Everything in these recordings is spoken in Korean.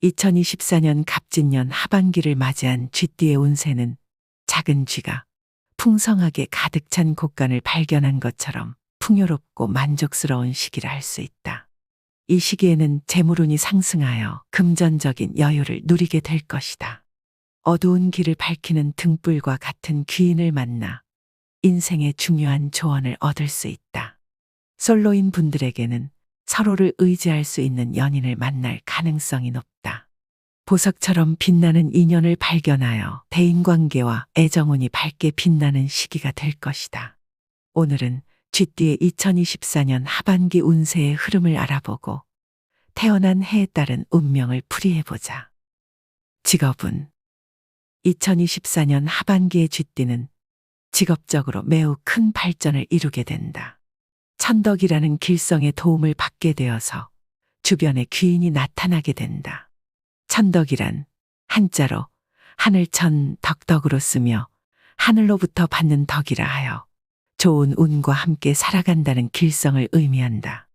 2024년 갑진년 하반기를 맞이한 쥐띠의 운세는 작은 쥐가 풍성하게 가득 찬 곳간을 발견한 것처럼 풍요롭고 만족스러운 시기라 할 수 있다. 이 시기에는 재물운이 상승하여 금전적인 여유를 누리게 될 것이다. 어두운 길을 밝히는 등불과 같은 귀인을 만나 인생의 중요한 조언을 얻을 수 있다. 솔로인 분들에게는 서로를 의지할 수 있는 연인을 만날 가능성이 높다. 보석처럼 빛나는 인연을 발견하여 대인관계와 애정운이 밝게 빛나는 시기가 될 것이다. 오늘은 쥐띠의 2024년 하반기 운세의 흐름을 알아보고 태어난 해에 따른 운명을 풀이해보자. 직업운 2024년 하반기의 쥐띠는 직업적으로 매우 큰 발전을 이루게 된다. 천덕이라는 길성의 도움을 받게 되어서 주변에 귀인이 나타나게 된다. 천덕이란 한자로 하늘천 덕덕으로 쓰며 하늘로부터 받는 덕이라 하여 좋은 운과 함께 살아간다는 길성을 의미한다.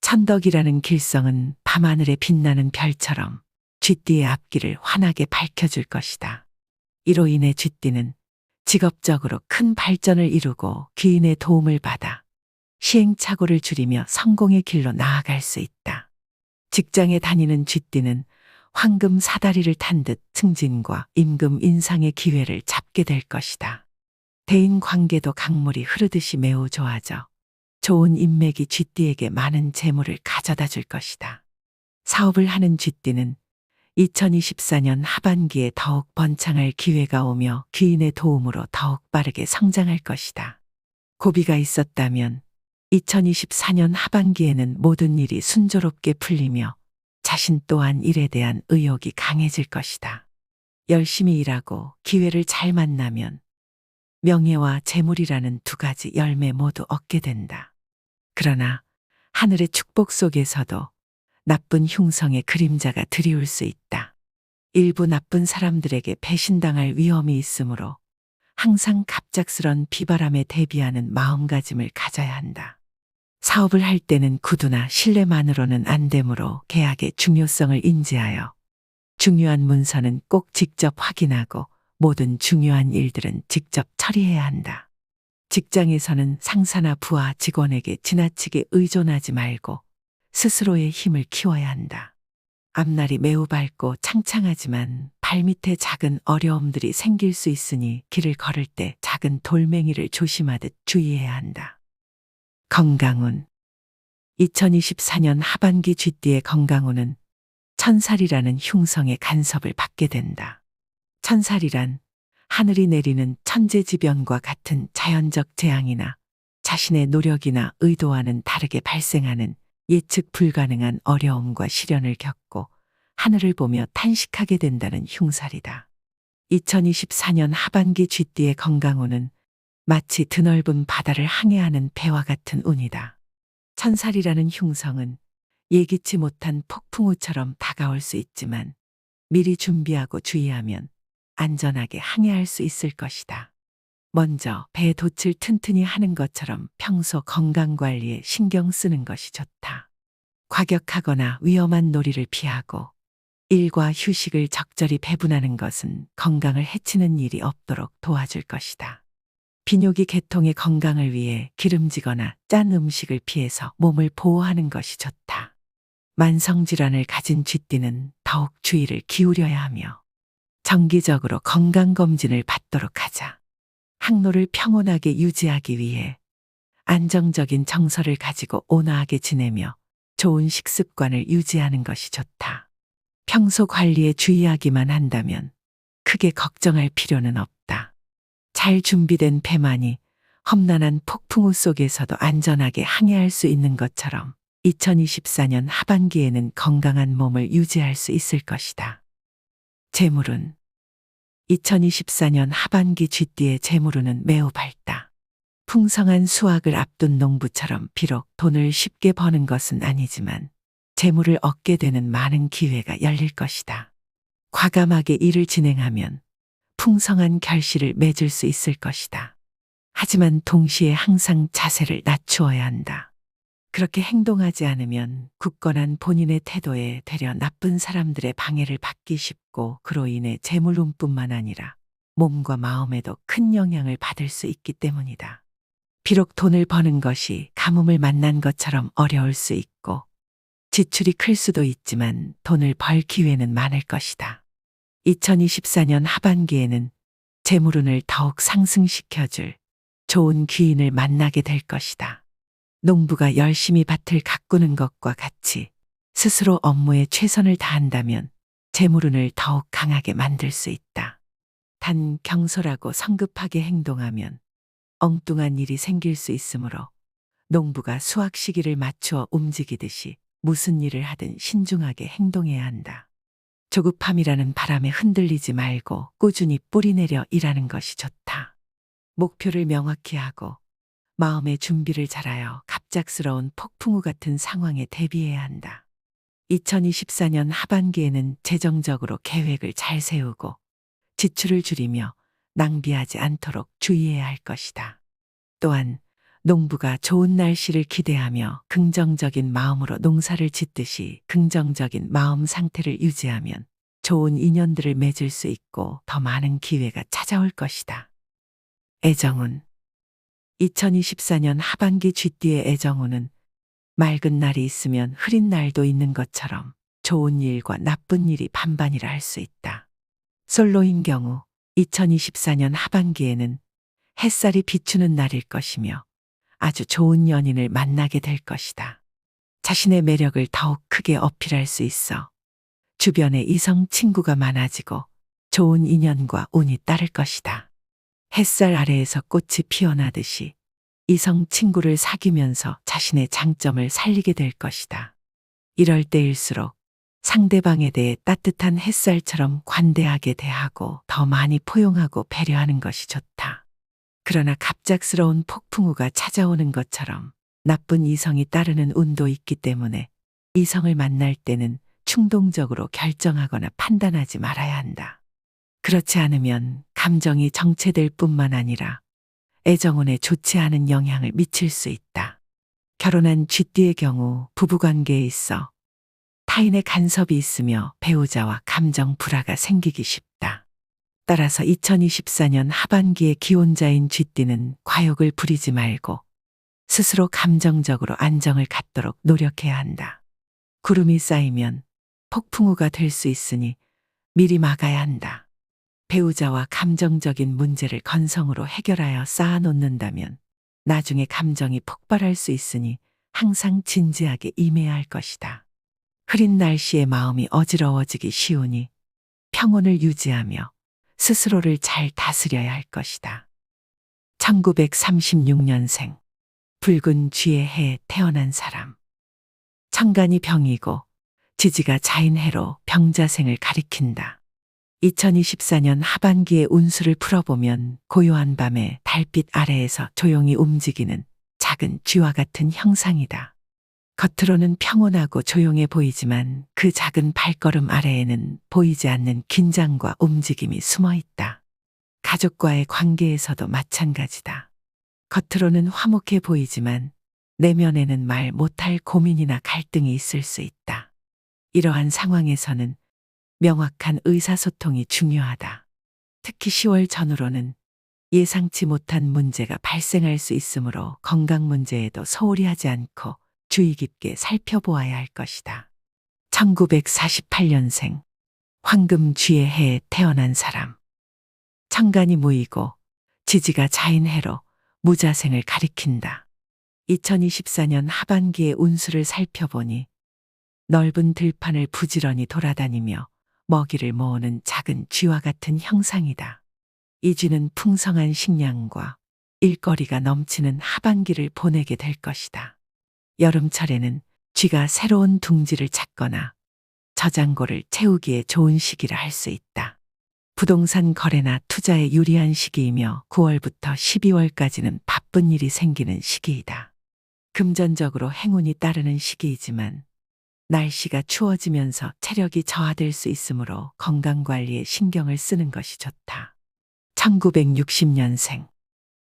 천덕이라는 길성은 밤하늘에 빛나는 별처럼 쥐띠의 앞길을 환하게 밝혀줄 것이다. 이로 인해 쥐띠는 직업적으로 큰 발전을 이루고 귀인의 도움을 받아 시행착오를 줄이며 성공의 길로 나아갈 수 있다. 직장에 다니는 쥐띠는 황금 사다리를 탄 듯 승진과 임금 인상의 기회를 잡게 될 것이다. 대인 관계도 강물이 흐르듯이 매우 좋아져 좋은 인맥이 쥐띠에게 많은 재물을 가져다 줄 것이다. 사업을 하는 쥐띠는 2024년 하반기에 더욱 번창할 기회가 오며 귀인의 도움으로 더욱 빠르게 성장할 것이다. 고비가 있었다면 2024년 하반기에는 모든 일이 순조롭게 풀리며 자신 또한 일에 대한 의욕이 강해질 것이다. 열심히 일하고 기회를 잘 만나면 명예와 재물이라는 두 가지 열매 모두 얻게 된다. 그러나 하늘의 축복 속에서도 나쁜 흉성의 그림자가 드리울 수 있다. 일부 나쁜 사람들에게 배신당할 위험이 있으므로 항상 갑작스런 비바람에 대비하는 마음가짐을 가져야 한다. 사업을 할 때는 구두나 신뢰만으로는 안 되므로 계약의 중요성을 인지하여 중요한 문서는 꼭 직접 확인하고 모든 중요한 일들은 직접 처리해야 한다. 직장에서는 상사나 부하 직원에게 지나치게 의존하지 말고 스스로의 힘을 키워야 한다. 앞날이 매우 밝고 창창하지만 발밑에 작은 어려움들이 생길 수 있으니 길을 걸을 때 작은 돌멩이를 조심하듯 주의해야 한다. 건강운 2024년 하반기 쥐띠의 건강운은 천살이라는 흉성의 간섭을 받게 된다. 천살이란 하늘이 내리는 천재지변과 같은 자연적 재앙이나 자신의 노력이나 의도와는 다르게 발생하는 예측 불가능한 어려움과 시련을 겪고 하늘을 보며 탄식하게 된다는 흉살이다. 2024년 하반기 쥐띠의 건강운은 마치 드넓은 바다를 항해하는 배와 같은 운이다. 천살이라는 흉성은 예기치 못한 폭풍우처럼 다가올 수 있지만 미리 준비하고 주의하면 안전하게 항해할 수 있을 것이다. 먼저 배 돛을 튼튼히 하는 것처럼 평소 건강관리에 신경 쓰는 것이 좋다. 과격하거나 위험한 놀이를 피하고 일과 휴식을 적절히 배분하는 것은 건강을 해치는 일이 없도록 도와줄 것이다. 비뇨기 계통의 건강을 위해 기름지거나 짠 음식을 피해서 몸을 보호하는 것이 좋다. 만성질환을 가진 쥐띠는 더욱 주의를 기울여야 하며 정기적으로 건강검진을 받도록 하자. 항로를 평온하게 유지하기 위해 안정적인 정서를 가지고 온화하게 지내며 좋은 식습관을 유지하는 것이 좋다. 평소 관리에 주의하기만 한다면 크게 걱정할 필요는 없다. 잘 준비된 배만이 험난한 폭풍우 속에서도 안전하게 항해할 수 있는 것처럼 2024년 하반기에는 건강한 몸을 유지할 수 있을 것이다. 재물운 2024년 하반기 쥐띠의 재물운은 매우 밝다. 풍성한 수확을 앞둔 농부처럼 비록 돈을 쉽게 버는 것은 아니지만 재물을 얻게 되는 많은 기회가 열릴 것이다. 과감하게 일을 진행하면 풍성한 결실을 맺을 수 있을 것이다. 하지만 동시에 항상 자세를 낮추어야 한다. 그렇게 행동하지 않으면 굳건한 본인의 태도에 되려 나쁜 사람들의 방해를 받기 쉽고 그로 인해 재물운뿐만 아니라 몸과 마음에도 큰 영향을 받을 수 있기 때문이다. 비록 돈을 버는 것이 가뭄을 만난 것처럼 어려울 수 있고 지출이 클 수도 있지만 돈을 벌 기회는 많을 것이다. 2024년 하반기에는 재물운을 더욱 상승시켜줄 좋은 귀인을 만나게 될 것이다. 농부가 열심히 밭을 가꾸는 것과 같이 스스로 업무에 최선을 다한다면 재물운을 더욱 강하게 만들 수 있다. 단 경솔하고 성급하게 행동하면 엉뚱한 일이 생길 수 있으므로 농부가 수확 시기를 맞추어 움직이듯이 무슨 일을 하든 신중하게 행동해야 한다. 조급함이라는 바람에 흔들리지 말고 꾸준히 뿌리내려 일하는 것이 좋다. 목표를 명확히 하고 마음의 준비를 잘하여 갑작스러운 폭풍우 같은 상황에 대비해야 한다. 2024년 하반기에는 재정적으로 계획을 잘 세우고 지출을 줄이며 낭비하지 않도록 주의해야 할 것이다. 또한 농부가 좋은 날씨를 기대하며 긍정적인 마음으로 농사를 짓듯이 긍정적인 마음 상태를 유지하면 좋은 인연들을 맺을 수 있고 더 많은 기회가 찾아올 것이다. 애정운. 2024년 하반기 쥐띠의 애정운은 맑은 날이 있으면 흐린 날도 있는 것처럼 좋은 일과 나쁜 일이 반반이라 할 수 있다. 솔로인 경우 2024년 하반기에는 햇살이 비추는 날일 것이며 아주 좋은 연인을 만나게 될 것이다. 자신의 매력을 더욱 크게 어필할 수 있어 주변에 이성 친구가 많아지고 좋은 인연과 운이 따를 것이다. 햇살 아래에서 꽃이 피어나듯이 이성 친구를 사귀면서 자신의 장점을 살리게 될 것이다. 이럴 때일수록 상대방에 대해 따뜻한 햇살처럼 관대하게 대하고 더 많이 포용하고 배려하는 것이 좋다. 그러나 갑작스러운 폭풍우가 찾아오는 것처럼 나쁜 이성이 따르는 운도 있기 때문에 이성을 만날 때는 충동적으로 결정하거나 판단하지 말아야 한다. 그렇지 않으면 감정이 정체될 뿐만 아니라 애정운에 좋지 않은 영향을 미칠 수 있다. 결혼한 쥐띠의 경우 부부관계에 있어 타인의 간섭이 있으며 배우자와 감정 불화가 생기기 쉽다. 따라서 2024년 하반기의 기혼자인 쥐띠는 과욕을 부리지 말고 스스로 감정적으로 안정을 갖도록 노력해야 한다. 구름이 쌓이면 폭풍우가 될 수 있으니 미리 막아야 한다. 배우자와 감정적인 문제를 건성으로 해결하여 쌓아놓는다면 나중에 감정이 폭발할 수 있으니 항상 진지하게 임해야 할 것이다. 흐린 날씨에 마음이 어지러워지기 쉬우니 평온을 유지하며 스스로를 잘 다스려야 할 것이다. 1936년생 붉은 쥐의 해에 태어난 사람. 천간이 병이고 지지가 자인해로 병자생을 가리킨다. 2024년 하반기의 운수를 풀어보면 고요한 밤에 달빛 아래에서 조용히 움직이는 작은 쥐와 같은 형상이다. 겉으로는 평온하고 조용해 보이지만 그 작은 발걸음 아래에는 보이지 않는 긴장과 움직임이 숨어 있다. 가족과의 관계에서도 마찬가지다. 겉으로는 화목해 보이지만 내면에는 말 못할 고민이나 갈등이 있을 수 있다. 이러한 상황에서는 명확한 의사소통이 중요하다. 특히 10월 전후로는 예상치 못한 문제가 발생할 수 있으므로 건강 문제에도 소홀히 하지 않고 주의 깊게 살펴보아야 할 것이다. 1948년생 황금 쥐의 해에 태어난 사람. 천간이 무이고 지지가 자인해로 무자생을 가리킨다. 2024년 하반기의 운수를 살펴보니 넓은 들판을 부지런히 돌아다니며 먹이를 모으는 작은 쥐와 같은 형상이다. 이 쥐는 풍성한 식량과 일거리가 넘치는 하반기를 보내게 될 것이다. 여름철에는 쥐가 새로운 둥지를 찾거나 저장고를 채우기에 좋은 시기라 할 수 있다. 부동산 거래나 투자에 유리한 시기이며 9월부터 12월까지는 바쁜 일이 생기는 시기이다. 금전적으로 행운이 따르는 시기이지만 날씨가 추워지면서 체력이 저하될 수 있으므로 건강관리에 신경을 쓰는 것이 좋다. 1960년생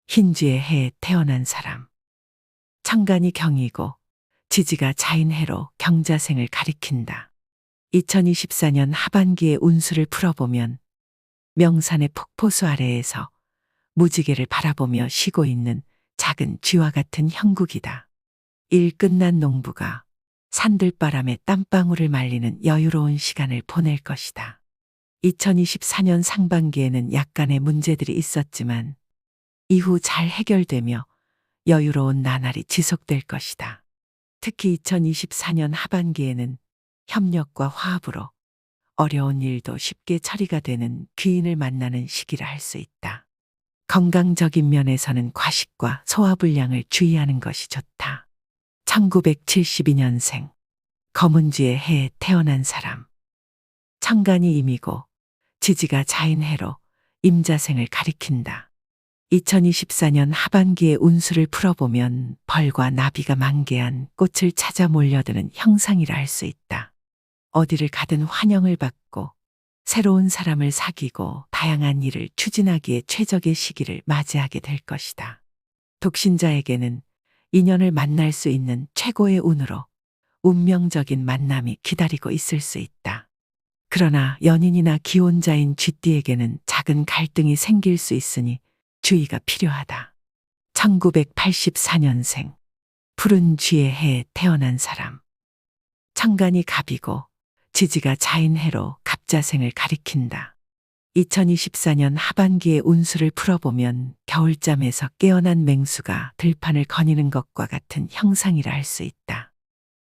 흰쥐의 해에 태어난 사람. 천간이 경이고 지지가 자인해로 경자생을 가리킨다. 2024년 하반기의 운수를 풀어보면 명산의 폭포수 아래에서 무지개를 바라보며 쉬고 있는 작은 쥐와 같은 형국이다. 일 끝난 농부가 산들바람에 땀방울을 말리는 여유로운 시간을 보낼 것이다. 2024년 상반기에는 약간의 문제들이 있었지만 이후 잘 해결되며 여유로운 나날이 지속될 것이다. 특히 2024년 하반기에는 협력과 화합으로 어려운 일도 쉽게 처리가 되는 귀인을 만나는 시기라 할 수 있다. 건강적인 면에서는 과식과 소화불량을 주의하는 것이 좋다. 1972년생 검은쥐의 해에 태어난 사람. 천간이 임이고 지지가 자인해로 임자생을 가리킨다. 2024년 하반기의 운수를 풀어보면 벌과 나비가 만개한 꽃을 찾아 몰려드는 형상이라 할 수 있다. 어디를 가든 환영을 받고 새로운 사람을 사귀고 다양한 일을 추진하기에 최적의 시기를 맞이하게 될 것이다. 독신자에게는 인연을 만날 수 있는 최고의 운으로 운명적인 만남이 기다리고 있을 수 있다. 그러나 연인이나 기혼자인 쥐띠에게는 작은 갈등이 생길 수 있으니 주의가 필요하다. 1984년생 푸른 쥐의 해에 태어난 사람. 천간이 갑이고 지지가 자인해로 갑자생을 가리킨다. 2024년 하반기의 운수를 풀어보면 겨울잠에서 깨어난 맹수가 들판을 거니는 것과 같은 형상이라 할 수 있다.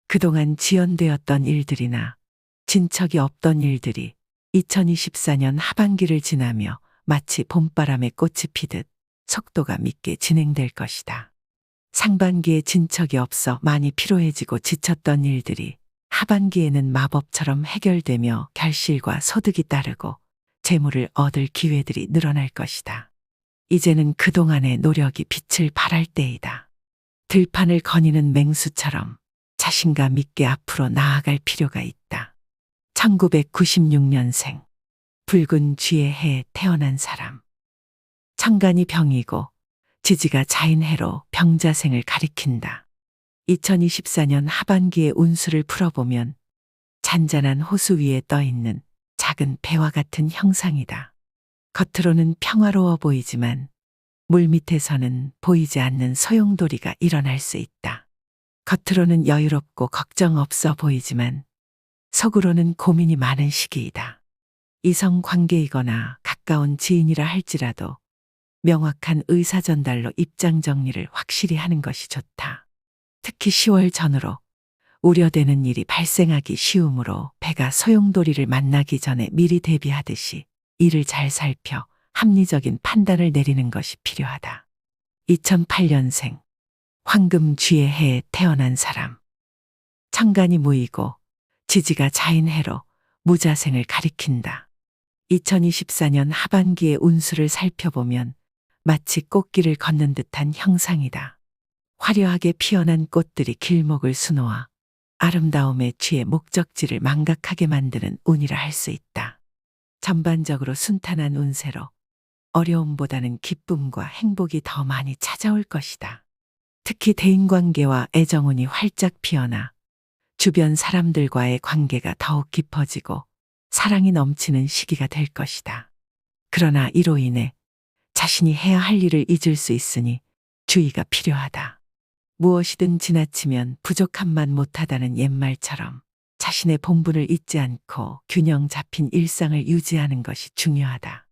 그동안 지연되었던 일들이나 진척이 없던 일들이 2024년 하반기를 지나며 마치 봄바람에 꽃이 피듯 속도가 밉게 진행될 것이다. 상반기에 진척이 없어 많이 피로해지고 지쳤던 일들이 하반기에는 마법처럼 해결되며 결실과 소득이 따르고 재물을 얻을 기회들이 늘어날 것이다. 이제는 그동안의 노력이 빛을 발할 때이다. 들판을 거니는 맹수처럼 자신감 있게 앞으로 나아갈 필요가 있다. 1996년생 붉은 쥐의 해에 태어난 사람. 천간이 병이고 지지가 자인해로 병자생을 가리킨다. 2024년 하반기의 운수를 풀어보면 잔잔한 호수 위에 떠있는 작은 배와 같은 형상이다. 겉으로는 평화로워 보이지만 물밑에서는 보이지 않는 소용돌이가 일어날 수 있다. 겉으로는 여유롭고 걱정 없어 보이지만 속으로는 고민이 많은 시기이다. 이성 관계이거나 가까운 지인이라 할지라도 명확한 의사 전달로 입장 정리를 확실히 하는 것이 좋다. 특히 10월 전후로 우려되는 일이 발생하기 쉬우므로 배가 소용돌이를 만나기 전에 미리 대비하듯이 이를 잘 살펴 합리적인 판단을 내리는 것이 필요하다. 2008년생 황금 쥐의 해에 태어난 사람. 천간이 무이고 지지가 자인해로 무자생을 가리킨다. 2024년 하반기의 운수를 살펴보면 마치 꽃길을 걷는 듯한 형상이다. 화려하게 피어난 꽃들이 길목을 수놓아 아름다움의 취해 목적지를 망각하게 만드는 운이라 할 수 있다. 전반적으로 순탄한 운세로 어려움보다는 기쁨과 행복이 더 많이 찾아올 것이다. 특히 대인관계와 애정운이 활짝 피어나 주변 사람들과의 관계가 더욱 깊어지고 사랑이 넘치는 시기가 될 것이다. 그러나 이로 인해 자신이 해야 할 일을 잊을 수 있으니 주의가 필요하다. 무엇이든 지나치면 부족함만 못하다는 옛말처럼 자신의 본분을 잊지 않고 균형 잡힌 일상을 유지하는 것이 중요하다.